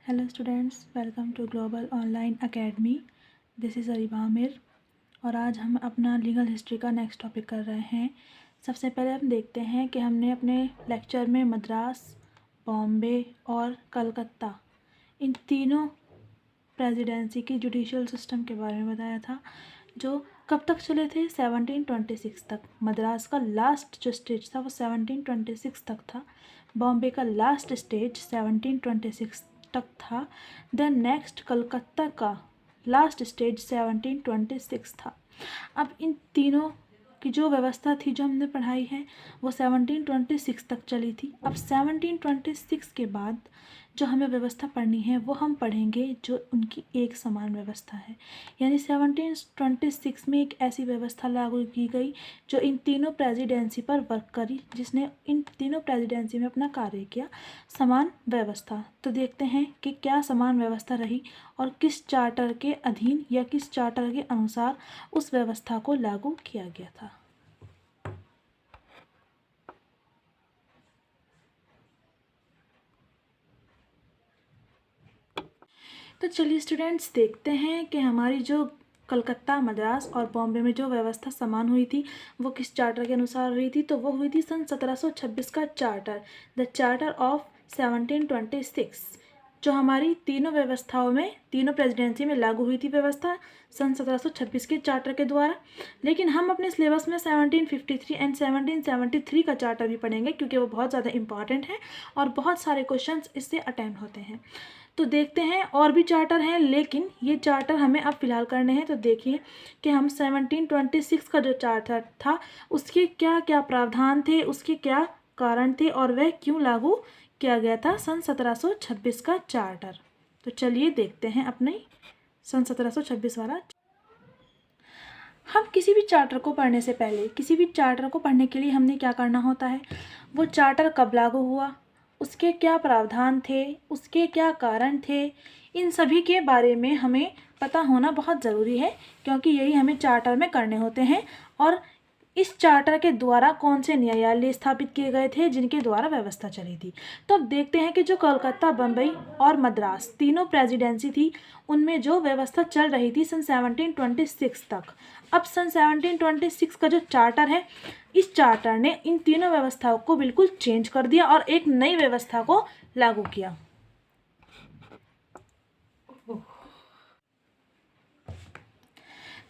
Hello students, welcome to global online academy. This is Ariba Aamir और आज हम अपना लीगल हिस्ट्री का नेक्स्ट टॉपिक कर रहे हैं। सबसे पहले हम देखते हैं कि हमने अपने लेक्चर में मद्रास, बॉम्बे और कलकत्ता इन तीनों प्रेसिडेंसी की जुडिशियल सिस्टम के बारे में बताया था, जो कब तक चले थे 1726 तक। मद्रास का लास्ट जो स्टेज था वो 1726 तक था, बॉम्बे का लास्ट स्टेज 1726 तक था। देन नेक्स्ट कलकत्ता का लास्ट स्टेज 1726 था। अब इन तीनों की जो व्यवस्था थी जो हमने पढ़ाई है वो 1726 तक चली थी। अब 1726 के बाद जो हमें व्यवस्था पढ़नी है वो हम पढ़ेंगे जो उनकी एक समान व्यवस्था है, यानी 1726 में एक ऐसी व्यवस्था लागू की गई जो इन तीनों प्रेसिडेंसी पर वर्क करी, जिसने इन तीनों प्रेसिडेंसी में अपना कार्य किया, समान व्यवस्था। तो देखते हैं कि क्या समान व्यवस्था रही और किस चार्टर के अधीन या किस चार्टर के अनुसार उस व्यवस्था को लागू किया गया था। तो चलिए स्टूडेंट्स, देखते हैं कि हमारी जो कलकत्ता, मद्रास और बॉम्बे में जो व्यवस्था समान हुई थी वो किस चार्टर के अनुसार हुई थी। तो वो हुई थी सन 1726 का चार्टर, द चार्टर ऑफ 1726, जो हमारी तीनों व्यवस्थाओं में, तीनों प्रेसिडेंसी में लागू हुई थी व्यवस्था सन 1726 के चार्टर के द्वारा। लेकिन हम अपने सिलेबस में 1753 एंड 1773 का चार्टर भी पढ़ेंगे, क्योंकि वो बहुत ज़्यादा इंपॉर्टेंट है और बहुत सारे क्वेश्चंस इससे अटेम्प्ट होते हैं। तो देखते हैं, और भी चार्टर हैं लेकिन ये चार्टर हमें अब फिलहाल करने हैं। तो देखिए कि हम 1726 का जो चार्टर था उसके क्या क्या प्रावधान थे, उसके क्या कारण थे और वह क्यों लागू किया गया था सन 1726 का चार्टर। तो चलिए देखते हैं अपने सन 1726 वाला। हम किसी भी चार्टर को पढ़ने से पहले, किसी भी चार्टर को पढ़ने के लिए हमने क्या करना होता है, वो चार्टर कब लागू हुआ, उसके क्या प्रावधान थे, उसके क्या कारण थे, इन सभी के बारे में हमें पता होना बहुत ज़रूरी है, क्योंकि यही हमें चार्टर में करने होते हैं। और इस चार्टर के द्वारा कौन से न्यायालय स्थापित किए गए थे जिनके द्वारा व्यवस्था चली थी। तो अब देखते हैं कि जो कलकत्ता, बम्बई और मद्रास तीनों प्रेसिडेंसी थी, उनमें जो व्यवस्था चल रही थी सन 1726 तक। अब सन 1726 का जो चार्टर है, इस चार्टर ने इन तीनों व्यवस्थाओं को बिल्कुल चेंज कर दिया और एक नई व्यवस्था को लागू किया।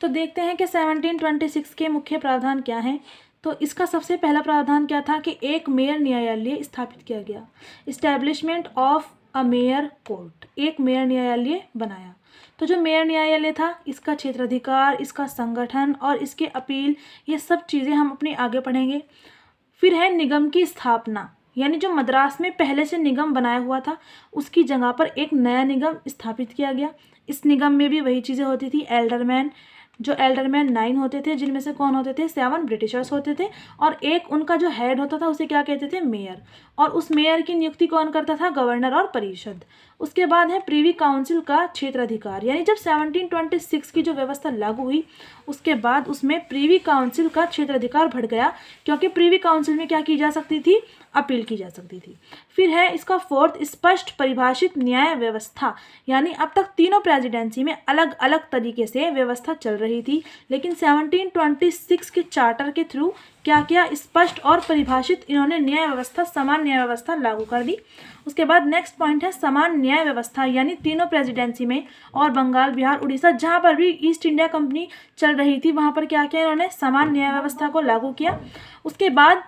तो देखते हैं कि 1726 के मुख्य प्रावधान क्या हैं। तो इसका सबसे पहला प्रावधान क्या था कि एक मेयर न्यायालय स्थापित किया गया, establishment of a mayor court, एक मेयर न्यायालय बनाया। तो जो मेयर न्यायालय था, इसका क्षेत्राधिकार, इसका संगठन और इसके अपील, ये सब चीज़ें हम अपने आगे पढ़ेंगे। फिर है निगम की स्थापना, यानी जो मद्रास में पहले से निगम बनाया हुआ था उसकी जगह पर एक नया निगम स्थापित किया गया। इस निगम में भी वही चीज़ें होती थी, एल्डरमैन, जो एल्डरमैन 9 होते थे, जिनमें से कौन होते थे, 7 ब्रिटिशर्स होते थे और एक उनका जो हेड होता था उसे क्या कहते थे, मेयर। और उस मेयर की नियुक्ति कौन करता था, गवर्नर और परिषद। उसके बाद है प्रीवी काउंसिल का क्षेत्राधिकार, यानी जब 1726 की जो व्यवस्था लागू हुई उसके बाद उसमें प्रीवी काउंसिल का क्षेत्राधिकार बढ़ गया, क्योंकि प्रीवी काउंसिल में क्या की जा सकती थी, अपील की जा सकती थी। फिर है इसका फोर्थ, स्पष्ट परिभाषित न्याय व्यवस्था, यानी अब तक तीनों प्रेसिडेंसी में अलग अलग तरीके से व्यवस्था चल रही थी, लेकिन 1726 के चार्टर के थ्रू क्या क्या स्पष्ट और परिभाषित इन्होंने न्याय व्यवस्था, समान न्याय व्यवस्था लागू कर दी। उसके बाद नेक्स्ट पॉइंट है समान न्याय व्यवस्था, यानी तीनों प्रेसिडेंसी में और बंगाल, बिहार, उड़ीसा, जहाँ पर भी ईस्ट इंडिया कंपनी चल रही थी वहाँ पर क्या किया इन्होंने, समान न्याय व्यवस्था को लागू किया। उसके बाद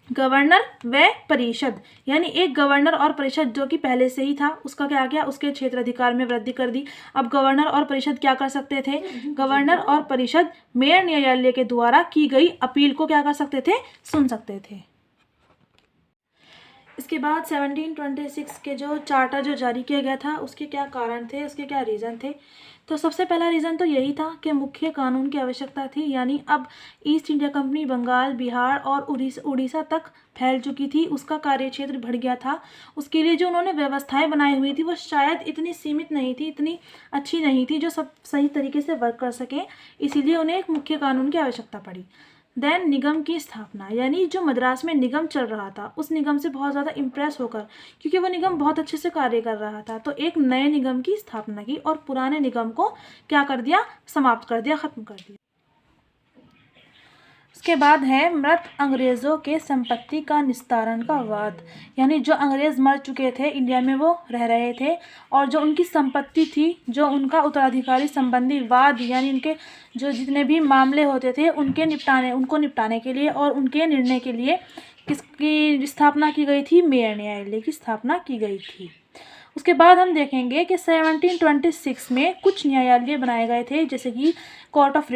गवर्नर व परिषद, यानी एक गवर्नर और परिषद जो कि पहले से ही था उसका क्या किया, उसके क्षेत्राधिकार में वृद्धि कर दी। अब गवर्नर और परिषद क्या कर सकते थे, गवर्नर और परिषद मेयर न्यायालय के द्वारा की गई अपील को क्या कर सकते थे, सुन सकते थे। इसके बाद 1726 के जो चार्टर जो जारी किया गया था उसके क्या कारण थे, उसके क्या रीज़न थे। तो सबसे पहला रीज़न तो यही था कि मुख्य कानून की आवश्यकता थी, यानी अब East India Company Bengal, Bihar और उड़ीसा तक फैल चुकी थी, उसका कार्यक्षेत्र बढ़ गया था। उसके लिए जो उन्होंने व्यवस्थाएं बनाई हुई थी वो शायद इतनी सीमित नहीं थी, इतनी अच्छी नहीं थी जो सब सही तरीके से वर्क कर सकें, इसीलिए उन्हें एक मुख्य कानून की आवश्यकता पड़ी। देन निगम की स्थापना, यानी जो मद्रास में निगम चल रहा था उस निगम से बहुत ज़्यादा इम्प्रेस होकर, क्योंकि वो निगम बहुत अच्छे से कार्य कर रहा था, तो एक नए निगम की स्थापना की और पुराने निगम को क्या कर दिया, समाप्त कर दिया, ख़त्म कर दिया। उसके बाद है मृत अंग्रेज़ों के संपत्ति का निस्तारण का वाद, यानी जो अंग्रेज़ मर चुके थे, इंडिया में वो रह रहे थे, और जो उनकी संपत्ति थी, जो उनका उत्तराधिकारी संबंधी वाद, यानी उनके जो जितने भी मामले होते थे उनको निपटाने के लिए और उनके निर्णय के लिए किसकी स्थापना की गई थी, मेयर न्यायालय की स्थापना की गई थी। उसके बाद हम देखेंगे कि 1726 में कुछ न्यायालय बनाए गए थे, जैसे कि कोर्ट ऑफ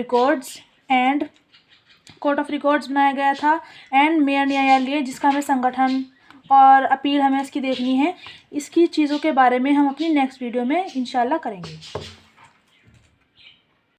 रिकॉर्ड्स बनाया गया था, एंड मेयर न्यायालय, जिसका हमें संगठन और अपील हमें इसकी देखनी है। इसकी चीज़ों के बारे में हम अपनी नेक्स्ट वीडियो में इंशाल्लाह करेंगे।